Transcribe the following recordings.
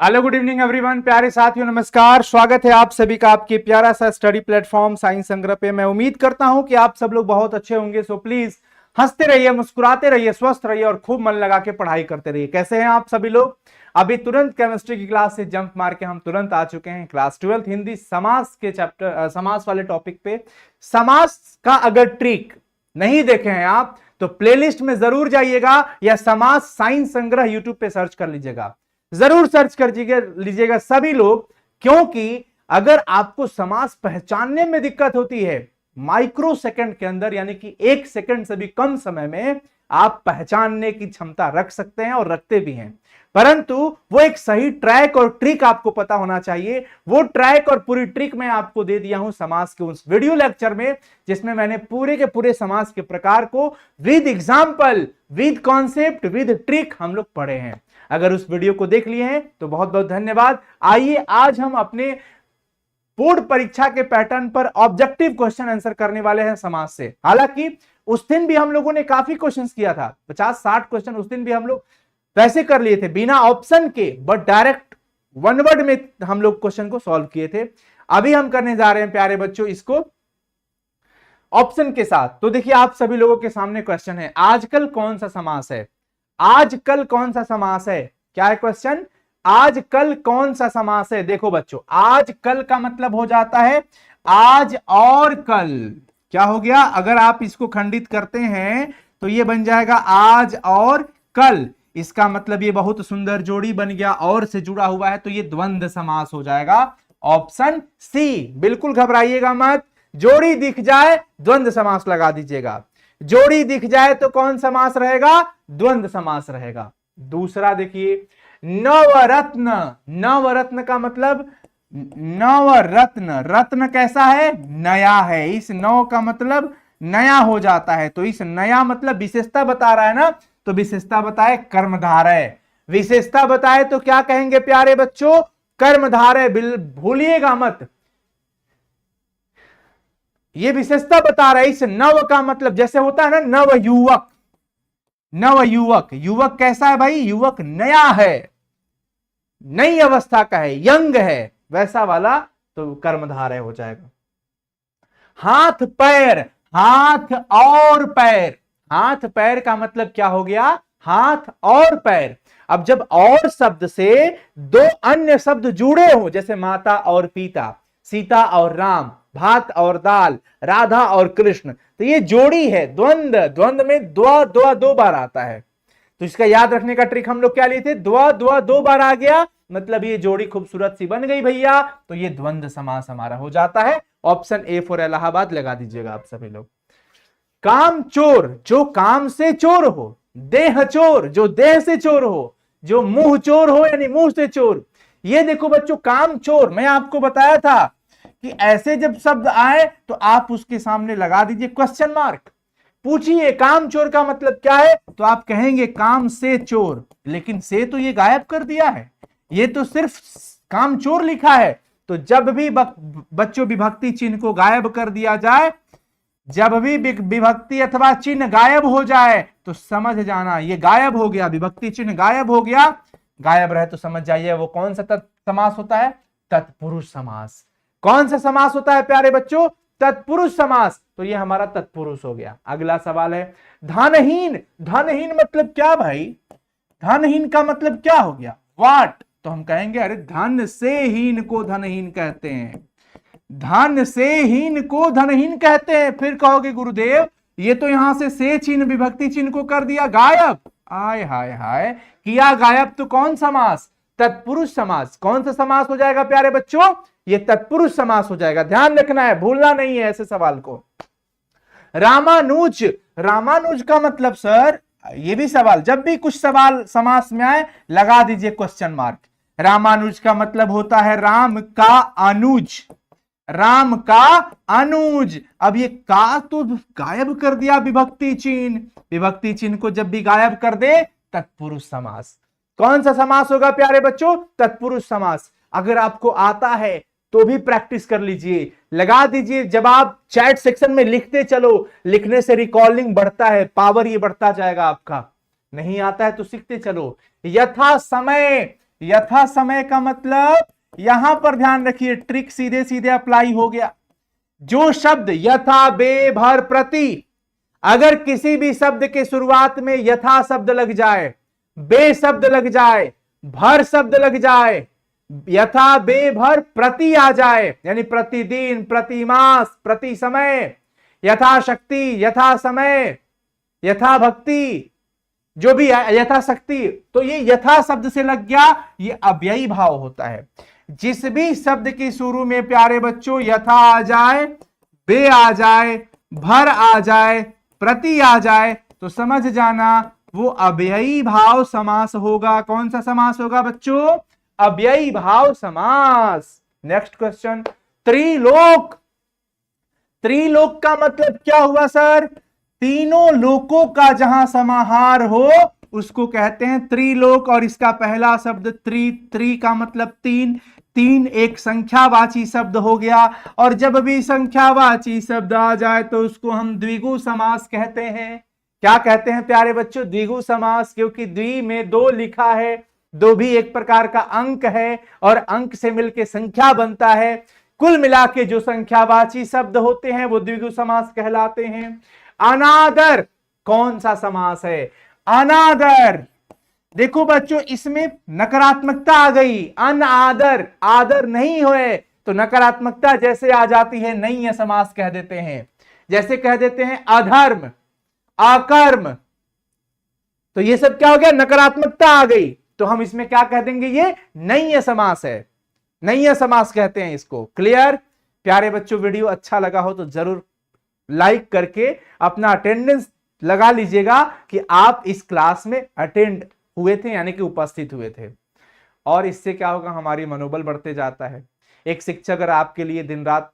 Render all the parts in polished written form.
Hello good evening everyone, प्यारे साथियों नमस्कार। स्वागत है आप सभी का आपके प्यारा सा स्टडी प्लेटफॉर्म साइंस संग्रह पे। मैं उम्मीद करता हूं कि आप सब लोग बहुत अच्छे होंगे। सो प्लीज हंसते रहिए, मुस्कुराते रहिए, स्वस्थ रहिए और खूब मन लगा के पढ़ाई करते रहिए। कैसे हैं आप सभी लोग? अभी तुरंत केमिस्ट्री की क्लास से जंप मार के हम तुरंत आ चुके हैं क्लास 12th हिंदी समास के चैप्टर समास वाले टॉपिक पे। समास का अगर ट्रिक नहीं देखे हैं आप तो प्लेलिस्ट में जरूर जाइएगा या समास साइंस संग्रह यूट्यूब पे सर्च कर लीजिएगा, जरूर सर्च कर लीजिएगा सभी लोग, क्योंकि अगर आपको समास पहचानने में दिक्कत होती है माइक्रो सेकंड के अंदर, यानी कि 1 सेकंड से भी कम समय में आप पहचानने की क्षमता रख सकते हैं और रखते भी हैं, परंतु वो एक सही ट्रैक और ट्रिक आपको पता होना चाहिए। वो ट्रैक और पूरी ट्रिक मैं आपको दे दिया हूं समास के उस वीडियो लेक्चर में, जिसमें मैंने पूरे के पूरे समास के प्रकार को with example, with concept, with trick हम लोग पढ़े हैं। अगर उस वीडियो को देख लिए हैं तो बहुत बहुत धन्यवाद। आइए आज हम अपने बोर्ड परीक्षा के पैटर्न पर ऑब्जेक्टिव क्वेश्चन आंसर करने वाले हैं समास से। हालांकि उस दिन भी हम लोगों ने काफी क्वेश्चंस किया था, 50-60 क्वेश्चन उस दिन भी हम लोग वैसे कर लिए थे बिना ऑप्शन के, बट डायरेक्ट वन वर्ड में हम लोग क्वेश्चन को सॉल्व किए थे। अभी हम करने जा रहे हैं प्यारे बच्चों इसको ऑप्शन के साथ। तो देखिए आप सभी लोगों के सामने क्वेश्चन है, आजकल कौन सा समास है? आजकल कौन सा समास है? क्या है क्वेश्चन? आजकल कौन सा समास है? देखो बच्चों, आजकल का मतलब हो जाता है आज और कल। क्या हो गया? अगर आप इसको खंडित करते हैं तो ये बन जाएगा आज और कल। इसका मतलब ये बहुत सुंदर जोड़ी बन गया, और से जुड़ा हुआ है तो ये द्वंद्व समास हो जाएगा। Option C. बिल्कुल घबराइएगा मत, जोड़ी दिख जाए द्वंद्व समास लगा दीजिएगा। जोड़ी दिख जाए तो कौन समास रहेगा? द्वंद्व समास रहेगा। दूसरा देखिए, नवरत्न। नवरत्न का मतलब नवरत्न, रत्न कैसा है? नया है। इस नव का मतलब नया हो जाता है, तो इस नया मतलब विशेषता बता रहा है ना, तो विशेषता बताए कर्मधारय। विशेषता बताए तो क्या कहेंगे प्यारे बच्चों? कर्मधारय। भूलिएगा मत, ये विशेषता बता रहा है। इस नव का मतलब जैसे होता है ना नव युवक, नव युवक, युवक कैसा है भाई? युवक नया है, नई अवस्था का है, यंग है, वैसा वाला तो कर्मधारय हो जाएगा। हाथ पैर, हाथ और पैर। हाथ पैर का मतलब क्या हो गया? हाथ और पैर। अब जब और शब्द से दो अन्य शब्द जुड़े हो, जैसे माता और पिता, सीता और राम, भात और दाल, राधा और कृष्ण, तो ये जोड़ी है द्वंद्व। द्वंद्व में द्वा द्वा 2 बार आता है, तो इसका याद रखने का ट्रिक हम लोग क्या लिए थे? द्वा द्वा 2 बार आ गया, मतलब ये जोड़ी खूबसूरत सी बन गई भैया, तो ये द्वंद्व समास हमारा हो जाता है। ऑप्शन ए फॉर इलाहाबाद लगा दीजिएगा आप सभी लोग। काम चोर, जो काम से चोर हो। देह चोर, जो देह से चोर हो। जो मुंह चोर हो, यानी मुंह से चोर। ये देखो बच्चों, काम चोर, मैं आपको बताया था कि ऐसे जब शब्द आए तो आप उसके सामने लगा दीजिए क्वेश्चन मार्क। पूछिए काम चोर का मतलब क्या है, तो आप कहेंगे काम से चोर, लेकिन से तो ये गायब कर दिया है, ये तो सिर्फ काम चोर लिखा है। तो जब भी बच्चों विभक्ति चिन्ह को गायब कर दिया जाए, जब भी विभक्ति अथवा चिन्ह गायब हो जाए तो समझ जाना ये गायब हो गया, विभक्ति चिन्ह गायब हो गया। गायब रहे तो समझ जाइए वो कौन सा समास होता है? तत्पुरुष समास। कौन सा समास होता है प्यारे बच्चों? तत्पुरुष समास। तो ये हमारा तत्पुरुष हो गया। अगला सवाल है धनहीन। धनहीन मतलब क्या भाई? धनहीन का मतलब क्या हो गया? वाट। तो हम कहेंगे अरे धन से हीन को धनहीन कहते हैं, धन से हीन को धनहीन कहते हैं। फिर कहोगे गुरुदेव ये तो यहां से चिन्ह विभक्ति चिन्ह को कर दिया गायब। आय हाय हाय, किया गायब तो कौन समास? तत्पुरुष समास। कौन सा समास हो जाएगा प्यारे बच्चों? ये तत्पुरुष समास हो जाएगा। ध्यान रखना है, भूलना नहीं है ऐसे सवाल को। रामानुज। रामानुज का मतलब सर, ये भी सवाल, जब भी कुछ सवाल समास में आए लगा दीजिए क्वेश्चन मार्क। रामानुज का मतलब होता है राम का अनुज। राम का अनुज। अब ये का तो गायब कर दिया विभक्ति चिन्ह। विभक्ति चिन्ह को जब भी गायब कर दे तत्पुरुष समास। कौन सा समास होगा प्यारे बच्चों? तत्पुरुष समास। अगर आपको आता है तो भी प्रैक्टिस कर लीजिए, लगा दीजिए। जब आप चैट सेक्शन में लिखते चलो, लिखने से रिकॉलिंग बढ़ता है, पावर ये बढ़ता जाएगा आपका। नहीं आता है तो सीखते चलो। यथा समय, यथा समय का मतलब, यहां पर ध्यान रखिए, ट्रिक सीधे सीधे अप्लाई हो गया। जो शब्द यथा, बे, भर, प्रति, अगर किसी भी शब्द के शुरुआत में यथा शब्द लग जाए, बे शब्द लग जाए, भर शब्द लग जाए, यथा, बे, भर, प्रति आ जाए, यानी प्रतिदिन, प्रतिमास, प्रति समय, यथा शक्ति, यथा समय, यथा भक्ति, जो भी यथाशक्ति, तो ये यथा शब्द से लग गया, ये अव्ययी भाव होता है। जिस भी शब्द के शुरू में प्यारे बच्चों यथा आ जाए, बे आ जाए, भर आ जाए, प्रति आ जाए, तो समझ जाना वो अव्ययी भाव समास होगा। कौन सा समास होगा बच्चों? अव्ययी भाव समास। Next question, Trilok. त्रिलोक का मतलब क्या हुआ सर? तीनों लोकों का जहां समाहार हो उसको कहते हैं त्रिलोक। और इसका पहला शब्द त्रि का मतलब तीन, तीन एक संख्यावाची शब्द हो गया। और जब भी संख्यावाची शब्द आ जाए तो उसको हम द्विगु समास कहते हैं। क्या कहते हैं प्यारे बच्चों? द्विगु समास, क्योंकि द्वि में दो लिखा है, दो भी एक प्रकार का अंक है और अंक से मिलकर संख्या बनता है। कुल मिला के जो संख्यावाची शब्द होते हैं वो द्विगु समास कहलाते हैं। अनादर कौन सा समास है? अनादर। देखो बच्चों, इसमें नकारात्मकता आ गई। अनादर, आदर नहीं हुए तो नकारात्मकता जैसे आ जाती है, नहीं है समास कह देते हैं। जैसे कह देते हैं अधर्म, अकर्म, तो ये सब क्या हो गया? नकारात्मकता आ गई। तो हम इसमें क्या कह देंगे? ये नहीं है समास है, नहीं है समास कहते हैं इसको। क्लियर प्यारे बच्चों? वीडियो अच्छा लगा हो तो जरूर लाइक करके अपना अटेंडेंस लगा लीजिएगा कि आप इस क्लास में अटेंड हुए थे, यानी कि उपस्थित हुए थे। और इससे क्या होगा? हमारी मनोबल बढ़ते जाता है। एक शिक्षक अगर आपके लिए दिन रात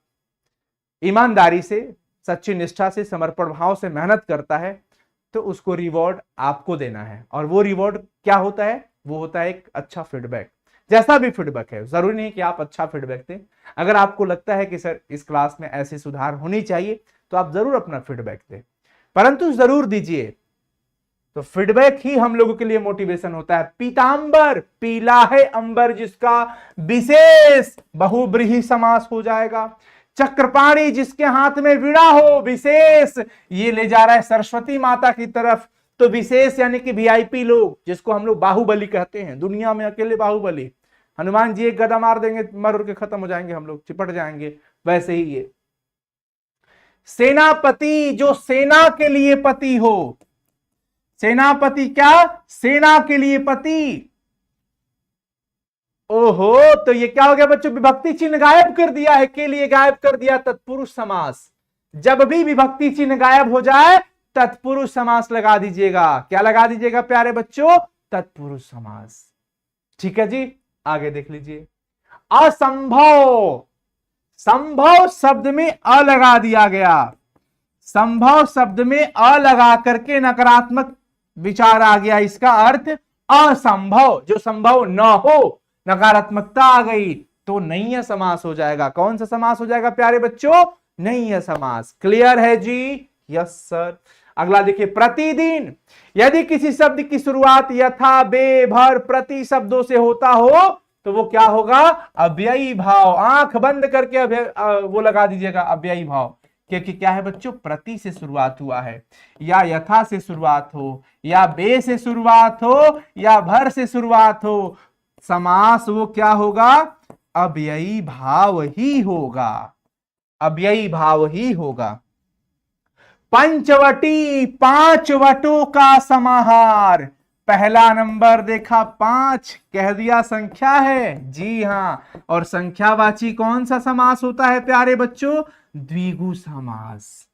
ईमानदारी से, सच्ची निष्ठा से, समर्पण भाव से मेहनत करता है तो उसको रिवॉर्ड आपको देना है। और वो रिवॉर्ड क्या होता है? वो होता है एक अच्छा फीडबैक। जैसा भी फीडबैक है, जरूरी नहीं कि आप अच्छा फीडबैक दें। अगर आपको लगता है कि सर इस क्लास में ऐसे सुधार होनी चाहिए तो आप जरूर अपना फीडबैक दें, परंतु जरूर दीजिए। तो फीडबैक ही हम लोगों के लिए मोटिवेशन होता है। पीतांबर, पीला है अंबर, जिसका विशेष बहुब्रीहि समास हो जाएगा। चक्रपाणी, जिसके हाथ में वीणा हो, विशेष, ये ले जा रहा है सरस्वती माता की तरफ, तो विशेष यानी कि वीआईपी लोग, जिसको हम लोग बाहुबली कहते हैं। दुनिया में अकेले बाहुबली, हनुमान जी एक गदा मार देंगे, मर के खत्म हो जाएंगे, हम लोग चिपट जाएंगे। वैसे ही ये सेनापति, जो सेना के लिए पति हो। सेनापति क्या? सेना के लिए पति। ओहो, तो ये क्या हो गया बच्चों? विभक्ति चिन्ह गायब कर दिया है, के लिए गायब कर दिया, तत्पुरुष समास। जब भी विभक्ति चिन्ह गायब हो जाए तत्पुरुष समास लगा दीजिएगा। क्या लगा दीजिएगा प्यारे बच्चों? तत्पुरुष समास। ठीक है जी, आगे देख लीजिए। असंभव, संभव शब्द में अ लगा दिया गया। संभव शब्द में अ लगा करके नकारात्मक विचार आ गया। इसका अर्थ असंभव, जो संभव न हो, नकारात्मकता आ गई तो नहीं है समास हो जाएगा। कौन सा समास हो जाएगा प्यारे बच्चों? नहीं है समास। क्लियर है जी? Yes sir. अगला देखिए, प्रतिदिन। यदि किसी शब्द की शुरुआत यथा, बे, भर, प्रति शब्दों से होता हो तो वो क्या होगा? अव्ययी भाव। आंख बंद करके वो लगा दीजिएगा अव्ययी भाव, क्योंकि क्या है बच्चों? प्रति से शुरुआत हुआ है, या यथा से शुरुआत हो, या बे से शुरुआत हो, या भर से शुरुआत हो, समास वो क्या होगा? अव्ययी भाव ही होगा, अव्ययी भाव ही होगा। पंचवटी, पांच वटों का समाहार। पहला नंबर देखा, 5, कह दिया संख्या है। जी हां, और संख्यावाची कौन सा समास होता है प्यारे बच्चों? द्विगु समास।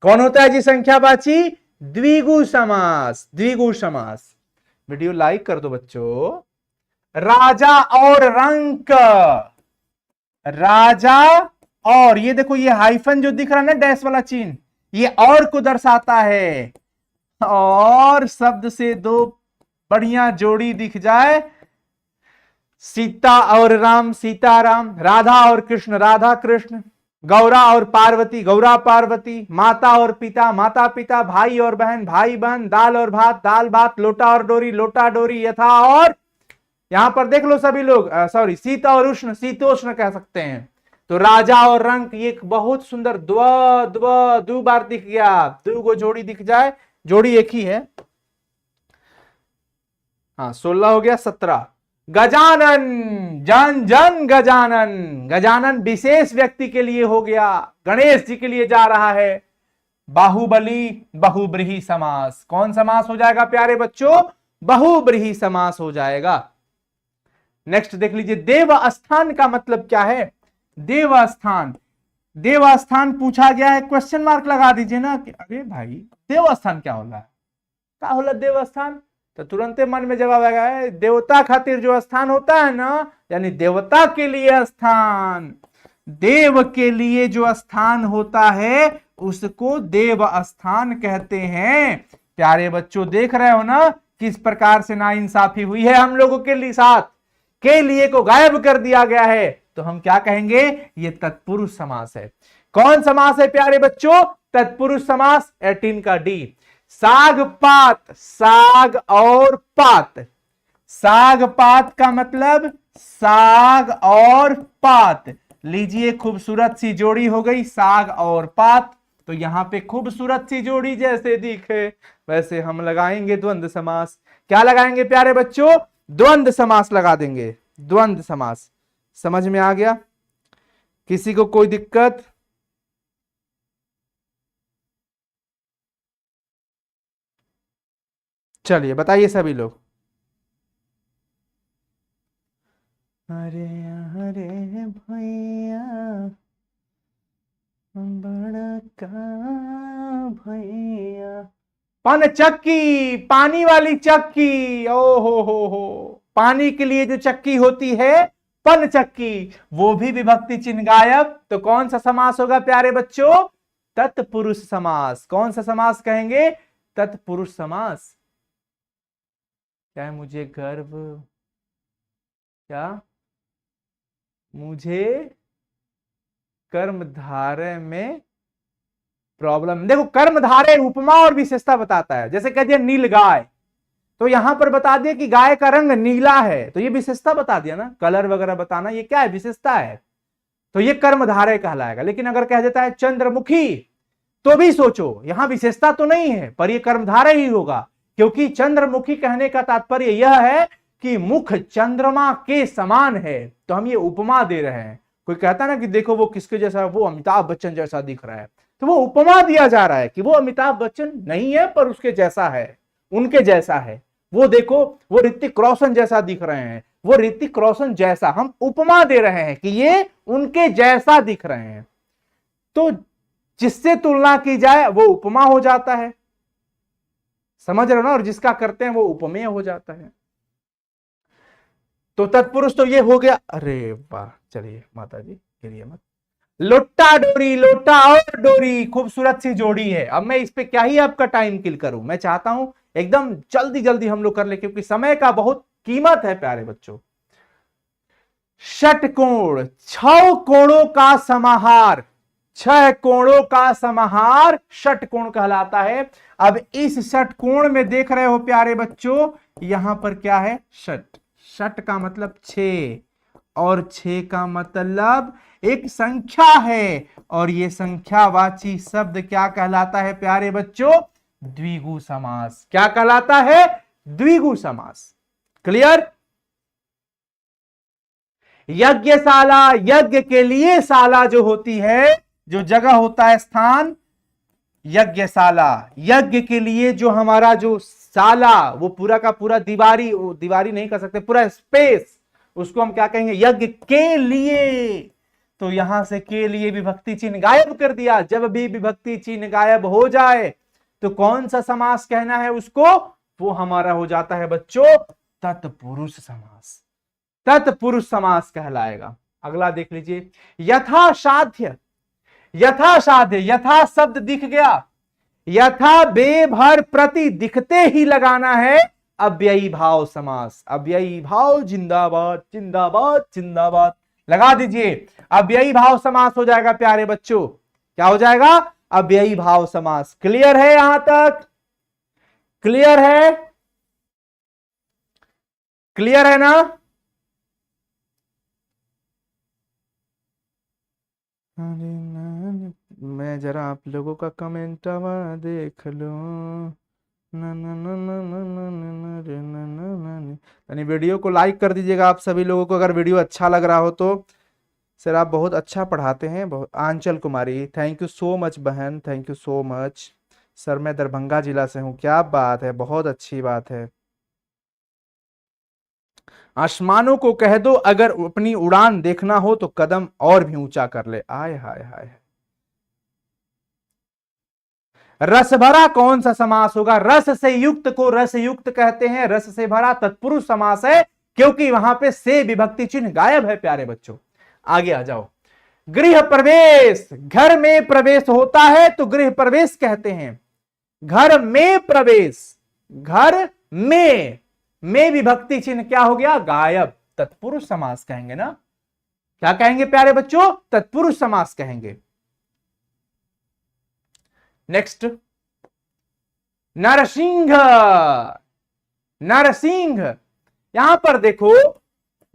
कौन होता है जी संख्यावाची? द्विगु समास, द्विगु समास। वीडियो लाइक कर दो बच्चों। राजा और रंक, राजा और, ये देखो ये हाइफन जो दिख रहा है ना, डैश वाला चिन्ह, ये और को दर्शाता है। और शब्द से दो बढ़िया जोड़ी दिख जाए, सीता और राम, सीताराम, राधा और कृष्ण, राधा कृष्ण, गौरा और पार्वती, गौरा पार्वती, माता और पिता, माता पिता, भाई और बहन, भाई बहन, दाल और भात, दाल भात, लोटा और डोरी, लोटा डोरी, यथा और यहां पर देख लो सभी लोग, सॉरी, शीत और उष्ण, शीतोष्ण कह सकते हैं। तो राजा और रंक, ये एक बहुत सुंदर द्व द्व दो बार दिख गया, दो को जोड़ी दिख जाए, जोड़ी एक ही है। हाँ 16 हो गया, 17। गजानन, जन जन गजानन, गजानन विशेष व्यक्ति के लिए हो गया, गणेश जी के लिए जा रहा है। बाहुबली, बहुब्रीहि समास, कौन समास हो जाएगा प्यारे बच्चों? बहुब्रीहि समास हो जाएगा। नेक्स्ट देख लीजिए, देवस्थान का मतलब क्या है? देवस्थान, देवस्थान पूछा गया है, क्वेश्चन मार्क लगा दीजिए ना कि अरे भाई देवस्थान क्या होला, क्या होला देवस्थान? तो तुरंत मन में जवाब आएगा, है देवता खातिर जो स्थान होता है ना, यानी देवता के लिए स्थान, देव के लिए जो स्थान होता है उसको देव स्थान कहते हैं। प्यारे बच्चों देख रहे हो ना किस प्रकार से नाइंसाफी हुई है हम लोगों के लिए, साथ के लिए को गायब कर दिया गया है। तो हम क्या कहेंगे? ये तत्पुरुष समास है। कौन समास है प्यारे बच्चों? तत्पुरुष समास, 18 का डी। साग पात, साग और पात, साग पात का मतलब साग और पात, लीजिए खूबसूरत सी जोड़ी हो गई, साग और पात। तो यहां पे खूबसूरत सी जोड़ी जैसे दिखे वैसे हम लगाएंगे द्वंद्व समास। क्या लगाएंगे प्यारे बच्चों? द्वंद्व समास लगा देंगे, द्वंद्व समास। समझ में आ गया? किसी को कोई दिक्कत? चलिए बताइए सभी लोग। अरे अरे भैया बड़ा का भैया, पान चक्की, पानी वाली चक्की, ओ हो, पानी के लिए जो चक्की होती है पन चक्की, वो भी विभक्ति चिन्ह गायब। तो कौन सा समास होगा प्यारे बच्चों? तत्पुरुष समास। कौन सा समास कहेंगे? तत्पुरुष समास। क्या मुझे गर्व, क्या मुझे कर्मधारय में प्रॉब्लम? देखो कर्मधारय उपमा और विशेषता बताता है। जैसे कह दिया नील गाय, तो यहां पर बता दिया कि गाय का रंग नीला है, तो ये विशेषता बता दिया ना, कलर वगैरह बताना ये क्या है? विशेषता है। तो ये कर्मधारय कहलाएगा। लेकिन अगर कह देता है चंद्रमुखी, तो भी सोचो यहां विशेषता तो नहीं है पर ये कर्मधारय ही होगा, क्योंकि चंद्रमुखी कहने का तात्पर्य यह है कि मुख चंद्रमा के समान है। तो हम ये उपमा दे रहे हैं। कोई कहता ना कि देखो वो किसके जैसा, वो अमिताभ बच्चन जैसा दिख रहा है, तो वो उपमा दिया जा रहा है कि वो अमिताभ बच्चन नहीं है पर उसके जैसा है, उनके जैसा है। वो देखो वो ऋतिक रोशन जैसा दिख रहे हैं, वो ऋतिक रोशन जैसा, हम उपमा दे रहे हैं कि ये उनके जैसा दिख रहे हैं। तो जिससे तुलना की जाए वो उपमा हो जाता है, समझ रहे हो ना, और जिसका करते हैं वो उपमेय हो जाता है। तो तत्पुरुष तो ये हो गया। अरे वाह, चलिए माता जी गिरिए मत। लोटा डोरी, लोटा और डोरी, खूबसूरत सी जोड़ी है। अब मैं इस पे क्या ही आपका टाइम किल करूं, मैं चाहता हूं एकदम जल्दी जल्दी हम लोग कर ले, क्योंकि समय का बहुत कीमत है प्यारे बच्चों। षटकोण, 6 कोणों का समाहार, 6 कोणों का समाहार षटकोण कहलाता है। अब इस षटकोण में देख रहे हो प्यारे बच्चों, यहां पर क्या है? षट, षट का मतलब 6 और 6 का मतलब एक संख्या है, और ये संख्यावाची शब्द क्या कहलाता है प्यारे बच्चों? द्विगु समास। क्या कहलाता है? द्विगु समास। क्लियर? यज्ञशाला, यज्ञ के लिए शाला जो होती है, जो जगह होता है स्थान, यज्ञशाला, यज्ञ के लिए जो हमारा जो शाला, वो पूरा का पूरा दीवारी, दीवारी नहीं कर सकते, पूरा स्पेस, उसको हम क्या कहेंगे? यज्ञ के लिए। तो यहां से के लिए विभक्ति चिन्ह गायब कर दिया। जब भी विभक्ति चिन्ह गायब हो जाए तो कौन सा समास कहना है उसको? वो हमारा हो जाता है बच्चों तत्पुरुष समास। तत्पुरुष समास कहलाएगा। अगला देख लीजिए, यथासाध्य, यथासाध्य, यथा शब्द दिख गया, यथा बेभर प्रति दिखते ही लगाना है अव्ययी भाव समास। अव्ययी भाव जिंदाबाद जिंदाबाद जिंदाबाद लगा दीजिए, अव्ययी भाव समास हो जाएगा प्यारे बच्चों। क्या हो जाएगा? अव्ययी भाव समास। क्लियर है? यहां तक क्लियर है? क्लियर है ना? मैं जरा आप लोगों का कमेंट देख लो। यानी वीडियो को लाइक कर दीजिएगा आप सभी लोगों को, अगर वीडियो अच्छा लग रहा हो तो। सर आप बहुत अच्छा पढ़ाते हैं, बहुत। आंचल कुमारी, थैंक यू सो मच बहन, thank you so much. Sir मैं दरभंगा जिला से हूँ, क्या बात है, बहुत अच्छी बात है। आसमानों को कह दो अगर अपनी उड़ान देखना हो तो कदम और भी ऊंचा कर ले। आय हाय हाय। रस भरा कौन सा समास होगा? रस से युक्त को रस युक्त कहते हैं, रस से भरा तत्पुरुष समास है, क्योंकि वहां पे से विभक्ति चिन्ह गायब है प्यारे बच्चों। आगे आ जाओ। गृह प्रवेश, घर में प्रवेश होता है तो गृह प्रवेश कहते हैं। घर में प्रवेश, घर में विभक्ति चिन्ह क्या हो गया? गायब। तत्पुरुष समास कहेंगे ना? क्या कहेंगे प्यारे बच्चों? तत्पुरुष समास कहेंगे। नेक्स्ट, नरसिंह। नरसिंह, यहां पर देखो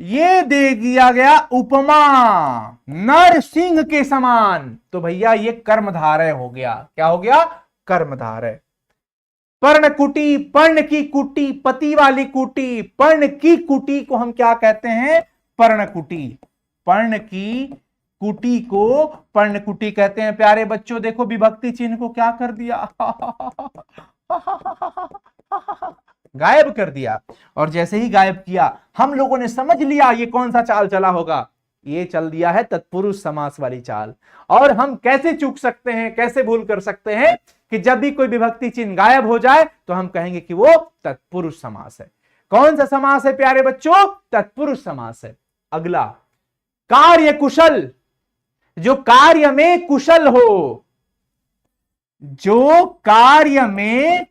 ये दे दिया गया उपमा नरसिंह के समान, तो भैया ये कर्मधारय हो गया। क्या हो गया? कर्मधारय। पर्णकुटी, पर्ण की कुटी, पति वाली कुटी, पर्ण की कुटी को हम क्या कहते हैं? पर्णकुटी। पर्ण की कुटी को पर्णकुटी कहते हैं प्यारे बच्चों। देखो विभक्ति चिन्ह को क्या कर दिया? गायब कर दिया। और जैसे ही गायब किया हम लोगों ने समझ लिया ये कौन सा चाल चला होगा। ये चल दिया है तत्पुरुष समास वाली चाल। और हम कैसे चूक सकते हैं, कैसे भूल कर सकते हैं कि जब भी कोई विभक्ति चिन्ह गायब हो जाए तो हम कहेंगे कि वो तत्पुरुष समास है। कौन सा समास है प्यारे बच्चों? तत्पुरुष समास है। अगला, कार्य कुशल। जो कार्य में कुशल हो, जो कार्य में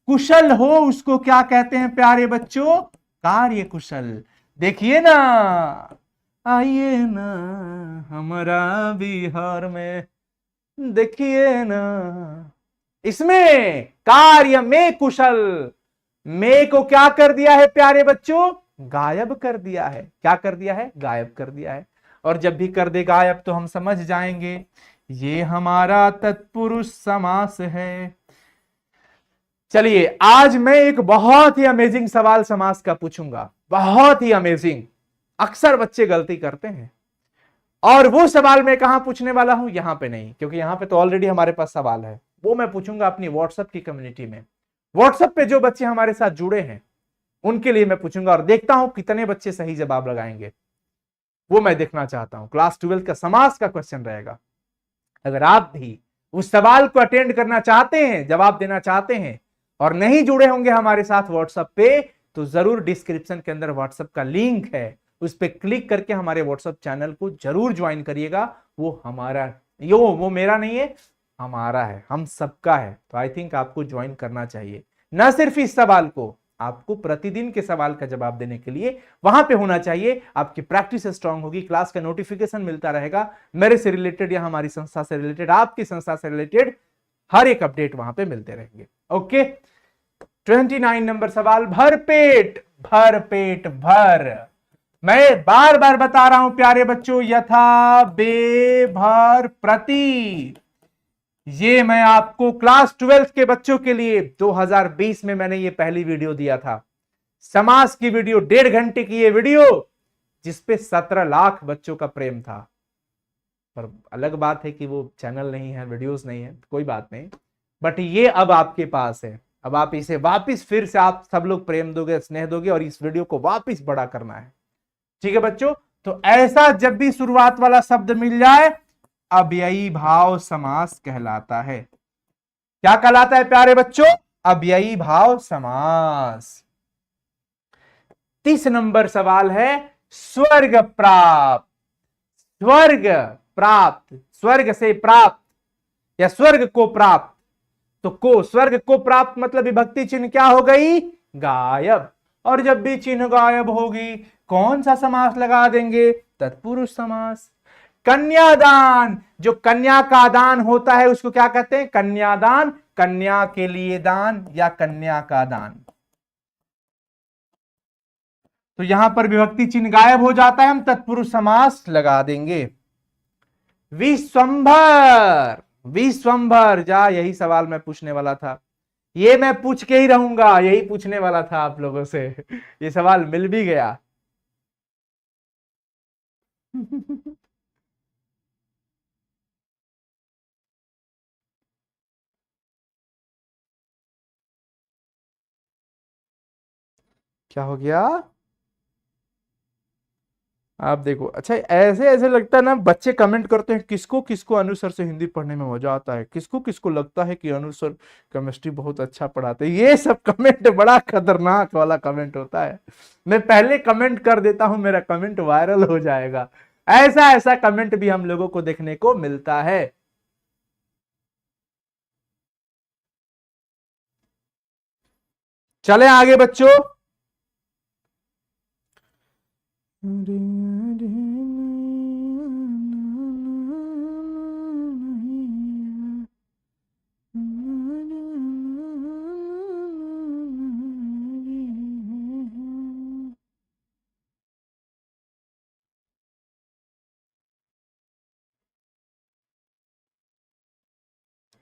कुशल हो उसको क्या कहते हैं प्यारे बच्चों? कार्य कुशल। देखिए ना, आइए ना हमारा बिहार में, देखिए ना, इसमें कार्य में कुशल, में को क्या कर दिया है प्यारे बच्चों? गायब कर दिया है। क्या कर दिया है? गायब कर दिया है। और जब भी कर दे गायब तो हम समझ जाएंगे ये हमारा तत्पुरुष समास है। चलिए आज मैं एक बहुत ही अमेजिंग सवाल समास का पूछूंगा, बहुत ही अमेजिंग। अक्सर बच्चे गलती करते हैं, और वो सवाल मैं कहां पूछने वाला हूं? यहां पे नहीं, क्योंकि यहां पे तो ऑलरेडी हमारे पास सवाल है। वो मैं पूछूंगा अपनी व्हाट्सएप की कम्युनिटी में। व्हाट्सएप पे जो बच्चे हमारे साथ जुड़े हैं उनके लिए मैं पूछूंगा, और देखता हूं कितने बच्चे सही जवाब लगाएंगे, वो मैं देखना चाहता हूं। क्लास 12 का समास का क्वेश्चन रहेगा। अगर आप भी उस सवाल को अटेंड करना चाहते हैं, जवाब देना चाहते हैं, और नहीं जुड़े होंगे हमारे साथ व्हाट्सएप पे, तो जरूर डिस्क्रिप्शन के अंदर व्हाट्सएप का लिंक है, उस पर क्लिक करके हमारे व्हाट्सएप चैनल को जरूर ज्वाइन करिएगा। वो हमारा, वो मेरा नहीं है, हमारा है, हम सबका है। तो आई थिंक आपको ज्वाइन करना चाहिए। न सिर्फ इस सवाल को, आपको प्रतिदिन के सवाल का जवाब देने के लिए वहां पे होना चाहिए। आपकी प्रैक्टिस स्ट्रांग होगी, क्लास का नोटिफिकेशन मिलता रहेगा, मेरे से रिलेटेड या हमारी संस्था से रिलेटेड, आपकी संस्था से रिलेटेड हर एक अपडेट वहां पे मिलते रहेंगे। ओके, 29 नंबर सवाल, भरपेट। भरपेट, भर, मैं बार बार बता रहा हूं प्यारे बच्चों, यथा बे भर प्रति। ये मैं आपको क्लास 12 के बच्चों के लिए 2020 में मैंने ये पहली वीडियो दिया था, समास की वीडियो, 1.5 घंटे की ये वीडियो, जिसपे 17 लाख बच्चों का प्रेम था। पर अलग बात है कि वो चैनल नहीं है, वीडियोस नहीं है, कोई बात नहीं, बट ये अब आपके पास है। अब आप इसे वापस फिर से आप सब लोग प्रेम दोगे, स्नेह दोगे, और इस वीडियो को वापस बड़ा करना है। ठीक है बच्चों? तो ऐसा जब भी शुरुआत वाला शब्द मिल जाए, अव्ययी भाव समास कहलाता है। क्या कहलाता है प्यारे बच्चों? अव्ययी भाव समास। 30 नंबर सवाल है, स्वर्ग प्राप्त। स्वर्ग प्राप्त, स्वर्ग से प्राप्त या स्वर्ग को प्राप्त, तो को, स्वर्ग को प्राप्त मतलब विभक्ति चिन्ह क्या हो गई? गायब। और जब भी चिन्ह गायब होगी कौन सा समास लगा देंगे? तत्पुरुष समास। कन्यादान, जो कन्या का दान होता है उसको क्या कहते हैं? कन्यादान, कन्या के लिए दान या कन्या का दान। तो यहां पर विभक्ति चिन्ह गायब हो जाता है, हम तत्पुरुष समास लगा देंगे। विश्वंभर, विश्वंभर जा, यही सवाल मैं पूछने वाला था, ये मैं पूछ के ही रहूंगा, यही पूछने वाला था आप लोगों से। ये सवाल मिल भी गया। क्या हो गया? आप देखो, अच्छा ऐसे ऐसे लगता है ना, बच्चे कमेंट करते हैं किसको किसको अनुसर से हिंदी पढ़ने में मजा आता है, किसको किसको लगता है कि अनुसर केमिस्ट्री बहुत अच्छा पढ़ाते हैं। ये सब कमेंट बड़ा खतरनाक वाला कमेंट होता है। मैं पहले कमेंट कर देता हूं, मेरा कमेंट वायरल हो जाएगा। ऐसा ऐसा कमेंट भी हम लोगों को देखने को मिलता है। चले आगे बच्चों।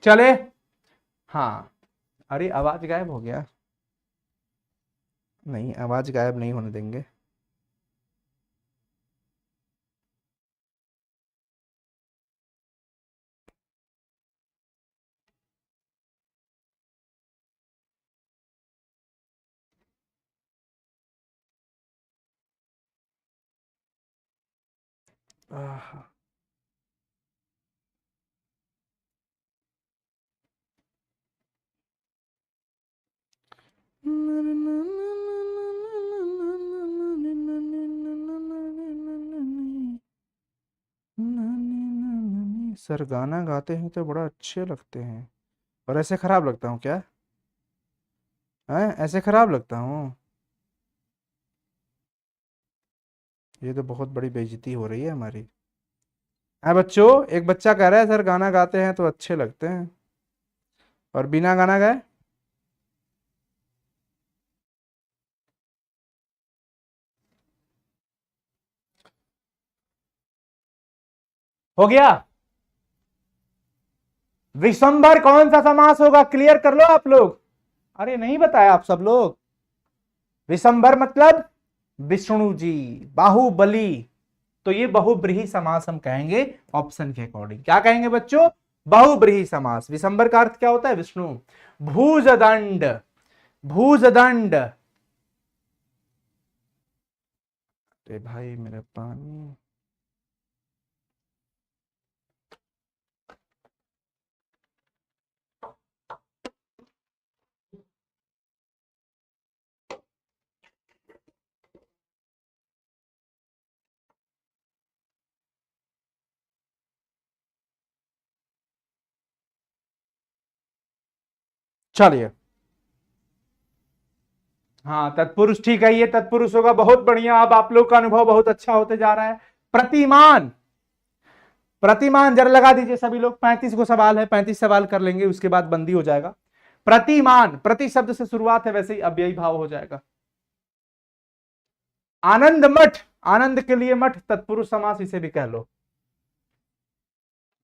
चले, हाँ, अरे आवाज गायब हो गया। नहीं, आवाज गायब नहीं होने देंगे। आह, सर गाना गाते हैं तो बड़ा अच्छे लगते हैं, और ऐसे खराब लगता हूँ क्या? हैं, ऐसे खराब लगता हूँ? ये तो बहुत बड़ी बेइज्जती हो रही है हमारी। हाँ बच्चों, एक बच्चा कह रहा है सर गाना गाते हैं तो अच्छे लगते हैं, और बिना गाना गाए। हो गया। विश्वंभर कौन सा समास होगा, क्लियर कर लो आप लोग। अरे नहीं बताया आप सब लोग। विश्वंभर मतलब विष्णु जी, बाहुबली। तो ये बहुब्रीहि समास हम कहेंगे ऑप्शन के अकॉर्डिंग। क्या कहेंगे बच्चों? बहुब्रीहि समास। विश्वंभर का अर्थ क्या होता है? विष्णु। भुजदंड, भुजदंड। अरे भाई मेरा पानी। चलिए, हाँ तत्पुरुष ठीक है, ये तत्पुरुष होगा। बहुत बढ़िया, अब आप लोग का अनुभव बहुत अच्छा होते जा रहा है। प्रतिमान, प्रतिमान जरा लगा दीजिए सभी लोग। 35 को सवाल है, 35 सवाल कर लेंगे, उसके बाद बंदी हो जाएगा। प्रतिमान, प्रति शब्द से शुरुआत है, वैसे ही अव्ययी भाव हो जाएगा। आनंद मठ, आनंद के लिए मठ, तत्पुरुष समास इसे भी कह लो।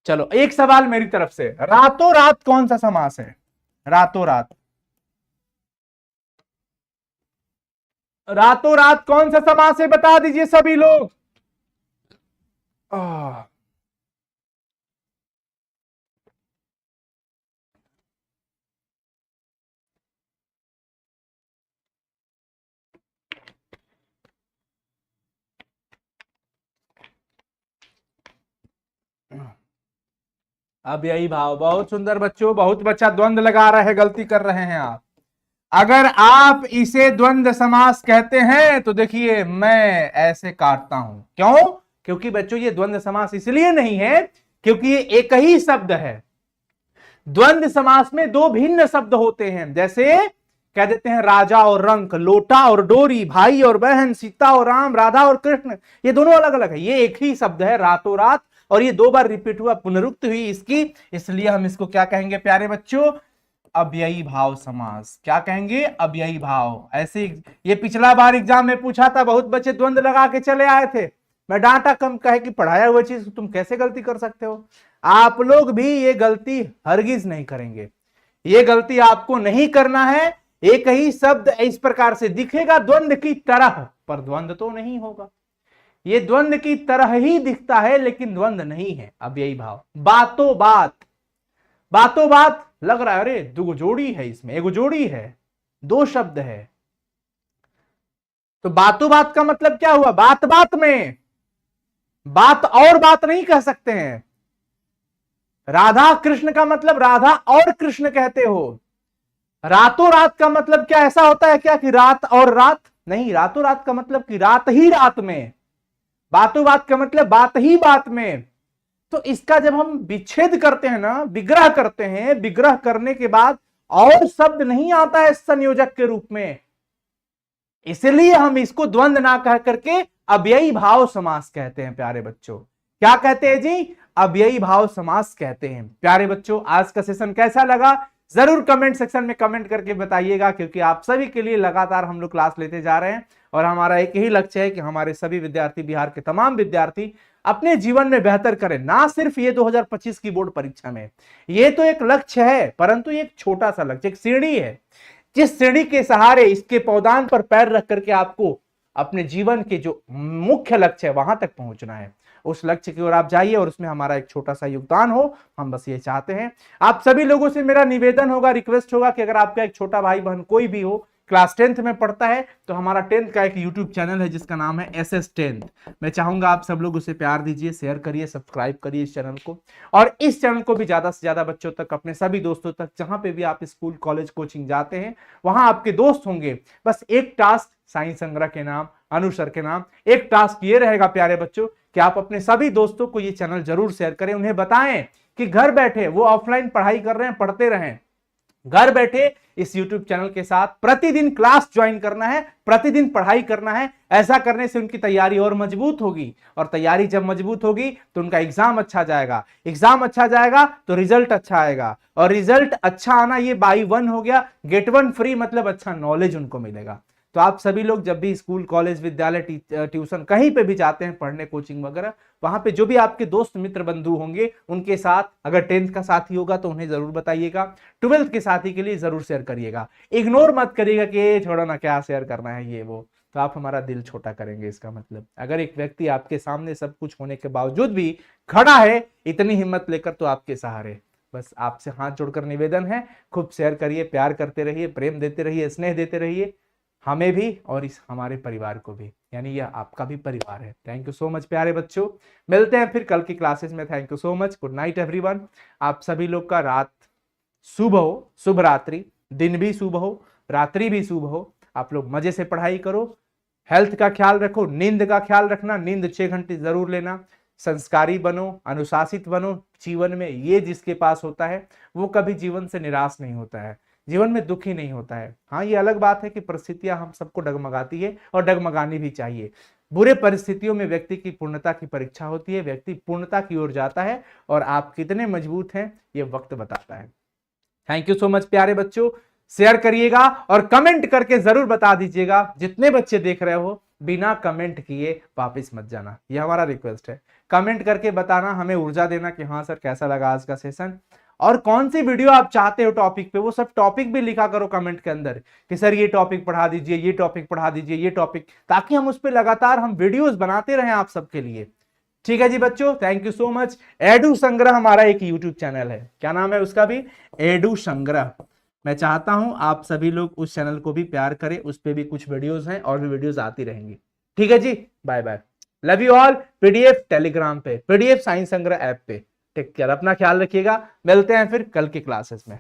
चलो एक सवाल मेरी तरफ से, रातों रात कौन सा समास है? रातों रात, रातों रात कौन सा समास है, बता दीजिए सभी लोग। अब यही भाव, बहुत सुंदर बच्चों, बहुत बच्चा द्वंद लगा रहे हैं, गलती कर रहे हैं आप। अगर आप इसे द्वंद समास कहते हैं तो देखिए मैं ऐसे काटता हूं। क्यों? क्योंकि बच्चों ये द्वंद समास इसलिए नहीं है क्योंकि ये एक ही शब्द है। द्वंद समास में दो भिन्न शब्द होते हैं, जैसे कह देते हैं राजा और रंक, लोटा और डोरी, भाई और बहन, सीता और राम, राधा और कृष्ण। ये दोनों अलग अलग है, ये एक ही शब्द है रातों रात, और ये दो बार रिपीट हुआ, पुनरुक्त हुई इसकी, इसलिए हम इसको क्या कहेंगे प्यारे बच्चों? अव्ययी भाव समास। क्या कहेंगे? अव्ययी भाव। ऐसे ये पिछला बार एग्जाम में पूछा था, बहुत बच्चे द्वंद लगा के चले आए थे, मैं डांटा कम कहे कि पढ़ाया हुआ चीज तुम कैसे गलती कर सकते हो। आप लोग भी ये गलती हरगिज नहीं करेंगे, ये गलती आपको नहीं करना है। एक ही शब्द इस प्रकार से दिखेगा द्वंद की तरह, पर द्वंद तो नहीं होगा। ये द्वंद की तरह ही दिखता है लेकिन द्वंद नहीं है। अव्ययी भाव। बातों बात, बातों बात लग रहा है अरे दो जोड़ी है, इसमें एगो जोड़ी है, दो शब्द है, तो बातों बात का मतलब क्या हुआ? बात बात में, बात और बात नहीं कह सकते हैं। राधा कृष्ण का मतलब राधा और कृष्ण कहते हो। रातों रात का मतलब क्या ऐसा होता है क्या कि रात और रात? नहीं, रातों रात का मतलब कि रात ही रात में। बातों बात का मतलब बात ही बात में। तो इसका जब हम विच्छेद करते हैं ना, विग्रह करते हैं, विग्रह करने के बाद और शब्द नहीं आता है संयोजक के रूप में, इसलिए हम इसको द्वंद ना कह करके अव्ययी भाव समास कहते हैं। प्यारे बच्चों, क्या कहते हैं जी? अव्ययी भाव समास कहते हैं। प्यारे बच्चों, आज का सेशन कैसा लगा जरूर कमेंट सेक्शन में कमेंट करके बताइएगा, क्योंकि आप सभी के लिए लगातार हम लोग क्लास लेते जा रहे हैं और हमारा एक ही लक्ष्य है कि हमारे सभी विद्यार्थी, बिहार के तमाम विद्यार्थी अपने जीवन में बेहतर करें। ना सिर्फ ये 2025 की बोर्ड परीक्षा में, ये तो एक लक्ष्य है, परंतु एक छोटा सा लक्ष्य, एक सीढ़ी है, जिस सीढ़ी के सहारे, इसके पौधान पर पैर रख करके आपको अपने जीवन के जो मुख्य लक्ष्य है वहां तक पहुंचना है। उस लक्ष्य की ओर आप जाइए और उसमें हमारा एक छोटा सा योगदान हो, हम बस ये चाहते हैं। आप सभी लोगों से मेरा निवेदन होगा, रिक्वेस्ट होगा कि अगर आपका एक छोटा भाई बहन कोई भी हो, क्लास 10th में पढ़ता है, तो हमारा 10th का एक यूट्यूब चैनल है जिसका नाम है SS 10th। मैं चाहूंगा आप सब लोग उसे प्यार दीजिए, शेयर करिए, सब्सक्राइब करिए इस चैनल को, और इस चैनल को भी ज्यादा से ज्यादा बच्चों तक, अपने सभी दोस्तों तक, जहां पे भी आप स्कूल कॉलेज कोचिंग जाते हैं वहां आपके दोस्त होंगे। बस एक टास्क साइंस संग्रह के नाम, अनुसर के नाम, एक टास्क ये रहेगा प्यारे बच्चों कि आप अपने सभी दोस्तों को ये चैनल जरूर शेयर करें, उन्हें बताएं कि घर बैठे वो ऑफलाइन पढ़ाई कर रहे हैं, पढ़ते रहें, घर बैठे इस YouTube चैनल के साथ प्रतिदिन क्लास ज्वाइन करना है, प्रतिदिन पढ़ाई करना है। ऐसा करने से उनकी तैयारी और मजबूत होगी, और तैयारी जब मजबूत होगी तो उनका एग्जाम अच्छा जाएगा, एग्जाम अच्छा जाएगा तो रिजल्ट अच्छा आएगा, और रिजल्ट अच्छा आना ये बाई 1 हो गया, गेट 1 फ्री, मतलब अच्छा नॉलेज उनको मिलेगा। तो आप सभी लोग जब भी स्कूल कॉलेज विद्यालय ट्यूशन कहीं पे भी जाते हैं पढ़ने, कोचिंग वगैरह, वहां पे जो भी आपके दोस्त मित्र बंधु होंगे उनके साथ, अगर 10th का साथी होगा तो उन्हें जरूर बताइएगा, 12th के साथी के लिए जरूर शेयर करिएगा। इग्नोर मत करिएगा कि ये छोड़ो ना, क्या शेयर करना है ये वो, तो आप हमारा दिल छोटा करेंगे। इसका मतलब अगर एक व्यक्ति आपके सामने सब कुछ होने के बावजूद भी खड़ा है इतनी हिम्मत लेकर, तो आपके सहारे। बस आपसे हाथ जोड़कर निवेदन है, खूब शेयर करिए, प्यार करते रहिए, प्रेम देते रहिए, स्नेह देते रहिए, हमें भी और इस हमारे परिवार को भी, यानी यह आपका भी परिवार है। थैंक यू सो मच प्यारे बच्चों, मिलते हैं फिर कल की क्लासेस में। Thank you so much, good night everyone. आप सभी लोग का रात शुभ हो, शुभ रात्रि, दिन भी शुभ हो, रात्रि भी शुभ हो। आप लोग मजे से पढ़ाई करो, हेल्थ का ख्याल रखो, नींद का ख्याल रखना, नींद 6 घंटे जरूर लेना, संस्कारी बनो, अनुशासित बनो जीवन में। ये जिसके पास होता है वो कभी जीवन से निराश नहीं होता है, जीवन में दुखी नहीं होता है। हाँ, ये अलग बात है कि परिस्थितियां हम सबको डगमगाती है और डगमगानी भी चाहिए। बुरे परिस्थितियों में व्यक्ति की पूर्णता की परीक्षा होती है, व्यक्ति पूर्णता की ओर जाता है, और आप कितने मजबूत हैं ये वक्त बताता है। थैंक यू सो मच प्यारे बच्चों, शेयर करिएगा और कमेंट करके जरूर बता दीजिएगा। जितने बच्चे देख रहे हो बिना कमेंट किए वापस मत जाना, ये हमारा रिक्वेस्ट है। कमेंट करके बताना, हमें ऊर्जा देना कि हाँ सर कैसा लगा आज का सेशन, और कौन सी वीडियो आप चाहते हो टॉपिक पे, वो सब टॉपिक भी लिखा करो कमेंट के अंदर कि सर ये टॉपिक पढ़ा दीजिए, ये टॉपिक पढ़ा दीजिए, ये टॉपिक, ताकि हम उस पर लगातार हम वीडियोस बनाते रहें आप सबके लिए। ठीक है जी बच्चों, thank you so much. Edu संग्रह हमारा एक यूट्यूब चैनल है, क्या नाम है उसका भी? एडू संग्रह। मैं चाहता हूं आप सभी लोग उस चैनल को भी प्यार करें, उस पर भी कुछ वीडियोस हैं और भी वीडियोस आती रहेंगी। ठीक है जी, bye bye, love you all. PDF Telegram पे, पीडीएफ साइंस संग्रह ऐप पे। टेक केयर, अपना ख्याल रखिएगा, मिलते हैं फिर कल की क्लासेस में।